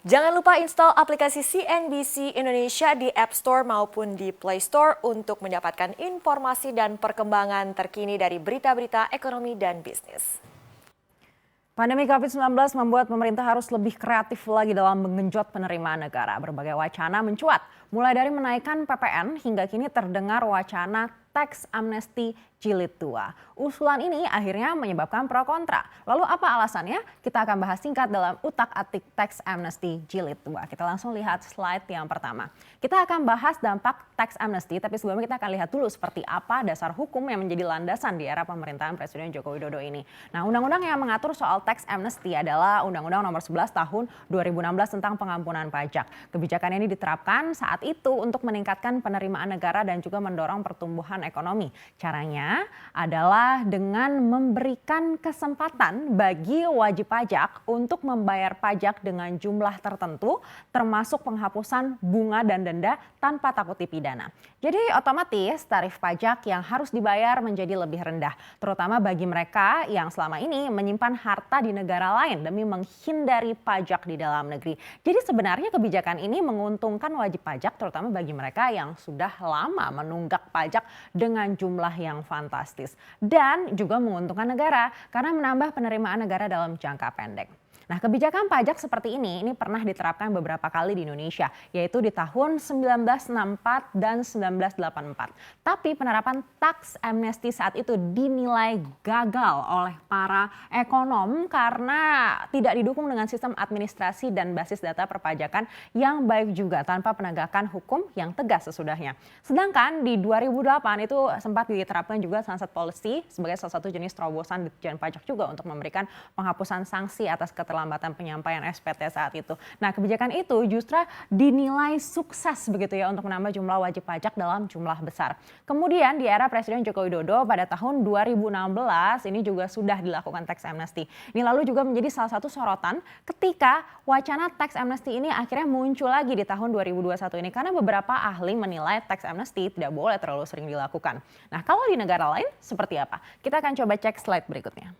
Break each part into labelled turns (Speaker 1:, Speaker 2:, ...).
Speaker 1: Jangan lupa install aplikasi CNBC Indonesia di App Store maupun di Play Store untuk mendapatkan informasi dan perkembangan terkini dari berita-berita ekonomi dan bisnis.
Speaker 2: Pandemi COVID-19 membuat pemerintah harus lebih kreatif lagi dalam menggenjot penerimaan negara. Berbagai wacana mencuat, mulai dari menaikkan PPN hingga kini terdengar wacana tax amnesty jilid 2. Usulan ini akhirnya menyebabkan pro kontra. Lalu apa alasannya? Kita akan bahas singkat dalam utak-atik tax amnesty jilid 2. Kita langsung lihat slide yang pertama. Kita akan bahas dampak tax amnesty, tapi sebelumnya kita akan lihat dulu seperti apa dasar hukum yang menjadi landasan di era pemerintahan Presiden Joko Widodo ini. Nah, undang-undang yang mengatur soal tax amnesty adalah Undang-Undang Nomor 11 Tahun 2016 tentang pengampunan pajak. Kebijakan ini diterapkan saat itu untuk meningkatkan penerimaan negara dan juga mendorong pertumbuhan ekonomi. Caranya adalah dengan memberikan kesempatan bagi wajib pajak untuk membayar pajak dengan jumlah tertentu, termasuk penghapusan bunga dan denda tanpa takut dipidana. Jadi otomatis tarif pajak yang harus dibayar menjadi lebih rendah, terutama bagi mereka yang selama ini menyimpan harta di negara lain demi menghindari pajak di dalam negeri. Jadi sebenarnya kebijakan ini menguntungkan wajib pajak, terutama bagi mereka yang sudah lama menunggak pajak dengan jumlah yang fantastis. Dan juga menguntungkan negara karena menambah penerimaan negara dalam jangka pendek. Nah, kebijakan pajak seperti ini pernah diterapkan beberapa kali di Indonesia, yaitu di tahun 1964 dan 1984. Tapi penerapan tax amnesty saat itu dinilai gagal oleh para ekonom karena tidak didukung dengan sistem administrasi dan basis data perpajakan yang baik juga tanpa penegakan hukum yang tegas sesudahnya. Sedangkan di 2008 itu sempat diterapkan juga sunset policy sebagai salah satu jenis terobosan Ditjen Pajak juga untuk memberikan penghapusan sanksi atas keterlambatan penyampaian SPT saat itu. Nah, kebijakan itu justru dinilai sukses begitu ya untuk menambah jumlah wajib pajak dalam jumlah besar. Kemudian di era Presiden Joko Widodo pada tahun 2016 ini juga sudah dilakukan tax amnesty. Ini lalu juga menjadi salah satu sorotan ketika wacana tax amnesty ini akhirnya muncul lagi di tahun 2021 ini karena beberapa ahli menilai tax amnesty tidak boleh terlalu sering dilakukan. Nah, kalau di negara lain seperti apa? Kita akan coba cek slide berikutnya.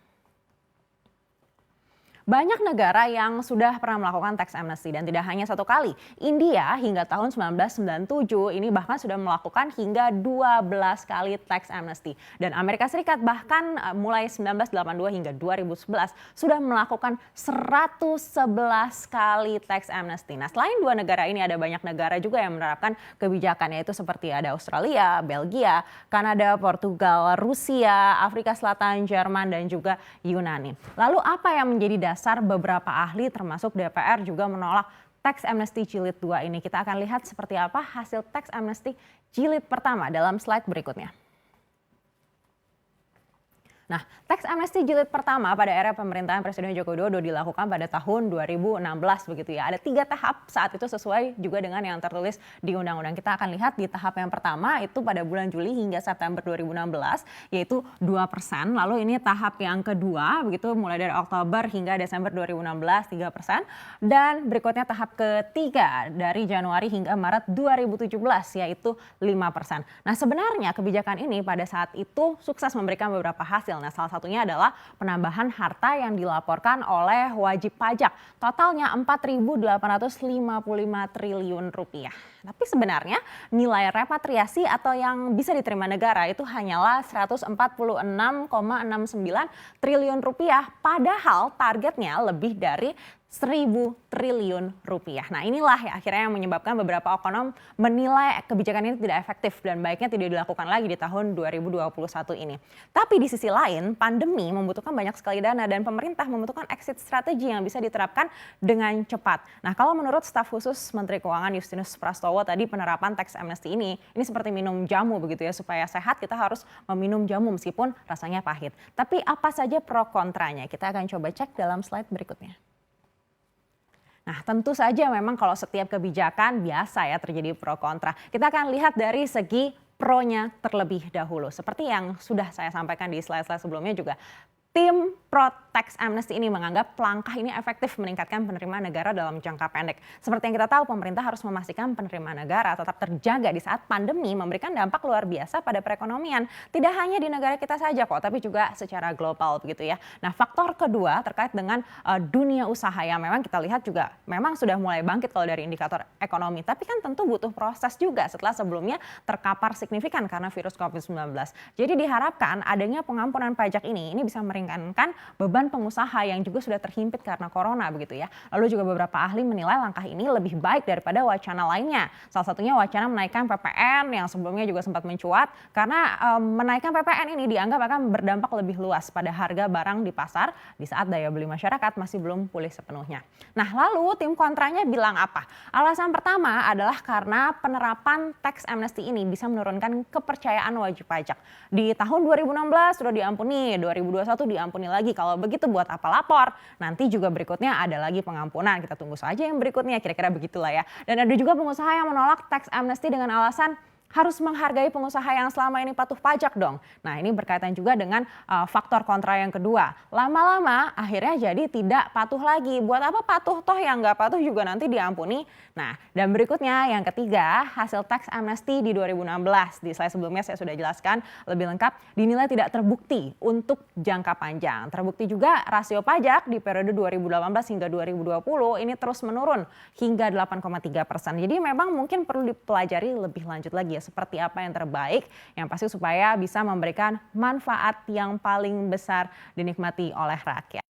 Speaker 2: Banyak negara yang sudah pernah melakukan tax amnesty dan tidak hanya satu kali. India hingga tahun 1997 ini bahkan sudah melakukan hingga 12 kali tax amnesty. Dan Amerika Serikat bahkan mulai 1982 hingga 2011 sudah melakukan 111 kali tax amnesty. Nah, selain dua negara ini ada banyak negara juga yang menerapkan kebijakan, yaitu seperti ada Australia, Belgia, Kanada, Portugal, Rusia, Afrika Selatan, Jerman, dan juga Yunani. Lalu apa yang menjadi dasar beberapa ahli termasuk DPR juga menolak tax amnesty jilid 2 ini? Kita akan lihat seperti apa hasil tax amnesty jilid pertama dalam slide berikutnya. Nah, tax amnesty jilid pertama pada era pemerintahan Presiden Joko Widodo dilakukan pada tahun 2016 begitu ya. Ada 3 tahap saat itu sesuai juga dengan yang tertulis di undang-undang. Kita akan lihat di tahap yang pertama itu pada bulan Juli hingga September 2016 yaitu 2%. Lalu ini tahap yang kedua begitu mulai dari Oktober hingga Desember 2016 3%. Dan berikutnya tahap ketiga dari Januari hingga Maret 2017 yaitu 5%. Nah, sebenarnya kebijakan ini pada saat itu sukses memberikan beberapa hasil. Nah, salah satunya adalah penambahan harta yang dilaporkan oleh wajib pajak. Totalnya 4.855 triliun rupiah. Tapi sebenarnya nilai repatriasi atau yang bisa diterima negara itu hanyalah 146,69 triliun rupiah. Padahal targetnya lebih dari 1.000 triliun rupiah. Nah, inilah ya akhirnya yang menyebabkan beberapa ekonom menilai kebijakan ini tidak efektif dan baiknya tidak dilakukan lagi di tahun 2021 ini. Tapi di sisi lain, pandemi membutuhkan banyak sekali dana dan pemerintah membutuhkan exit strategi yang bisa diterapkan dengan cepat. Nah, kalau menurut staf khusus Menteri Keuangan Justinus Prastowo tadi penerapan tax amnesty ini seperti minum jamu begitu ya, supaya sehat kita harus meminum jamu meskipun rasanya pahit. Tapi apa saja pro kontranya? Kita akan coba cek dalam slide berikutnya. Nah, tentu saja memang kalau setiap kebijakan biasa ya terjadi pro kontra. Kita akan lihat dari segi pro-nya terlebih dahulu. Seperti yang sudah saya sampaikan di slide-slide sebelumnya juga. Tim pro tax amnesty ini menganggap langkah ini efektif meningkatkan penerimaan negara dalam jangka pendek. Seperti yang kita tahu, pemerintah harus memastikan penerimaan negara tetap terjaga di saat pandemi memberikan dampak luar biasa pada perekonomian. Tidak hanya di negara kita saja kok, tapi juga secara global begitu ya. Nah, faktor kedua terkait dengan dunia usaha yang memang kita lihat juga memang sudah mulai bangkit kalau dari indikator ekonomi. Tapi kan tentu butuh proses juga setelah sebelumnya terkapar signifikan karena virus COVID-19. Jadi diharapkan adanya pengampunan pajak ini bisa meringankan beban pengusaha yang juga sudah terhimpit karena corona begitu ya. Lalu juga beberapa ahli menilai langkah ini lebih baik daripada wacana lainnya. Salah satunya wacana menaikkan PPN yang sebelumnya juga sempat mencuat karena menaikkan PPN ini dianggap akan berdampak lebih luas pada harga barang di pasar di saat daya beli masyarakat masih belum pulih sepenuhnya. Nah, lalu tim kontranya bilang apa? Alasan pertama adalah karena penerapan tax amnesty ini bisa menurunkan kepercayaan wajib pajak. Di tahun 2016 sudah diampuni, 2021 diampuni lagi. Kalau begitu buat apa lapor? Nanti juga berikutnya ada lagi pengampunan. Kita tunggu saja yang berikutnya, kira-kira begitulah ya. Dan ada juga pengusaha yang menolak tax amnesty dengan alasan harus menghargai pengusaha yang selama ini patuh pajak dong. Nah, ini berkaitan juga dengan faktor kontra yang kedua. Lama-lama akhirnya jadi tidak patuh lagi. Buat apa patuh? Toh yang nggak patuh juga nanti diampuni. Nah, dan berikutnya yang ketiga, hasil tax amnesty di 2016. Di slide sebelumnya saya sudah jelaskan lebih lengkap, dinilai tidak terbukti untuk jangka panjang. Terbukti juga rasio pajak di periode 2018 hingga 2020 ini terus menurun hingga 8,3%. Jadi memang mungkin perlu dipelajari lebih lanjut lagi seperti apa yang terbaik, yang pasti supaya bisa memberikan manfaat yang paling besar dinikmati oleh rakyat.